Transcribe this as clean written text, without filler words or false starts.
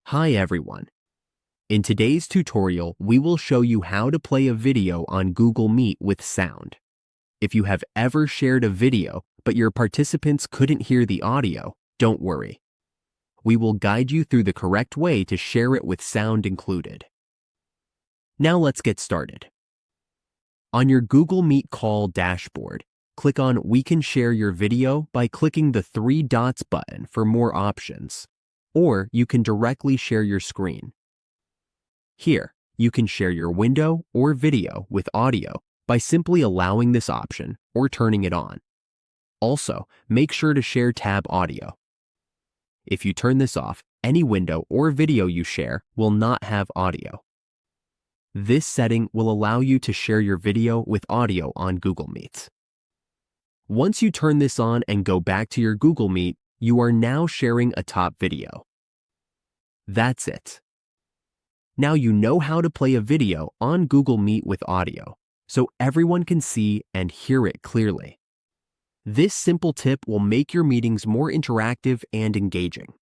Hi everyone. In today's tutorial, we will show you how to play a video on Google Meet with sound. If you have ever shared a video, but your participants couldn't hear the audio, don't worry. We will guide you through the correct way to share it with sound included. Now let's get started. On your Google Meet call dashboard, click on We can share your video by clicking the three dots button for more options. Or you can directly share your screen. Here, you can share your window or video with audio by simply allowing this option or turning it on. Also, make sure to share tab audio. If you turn this off, any window or video you share will not have audio. This setting will allow you to share your video with audio on Google Meet. Once you turn this on and go back to your Google Meet, you are now sharing a top video. That's it. Now you know how to play a video on Google Meet with audio, so everyone can see and hear it clearly. This simple tip will make your meetings more interactive and engaging.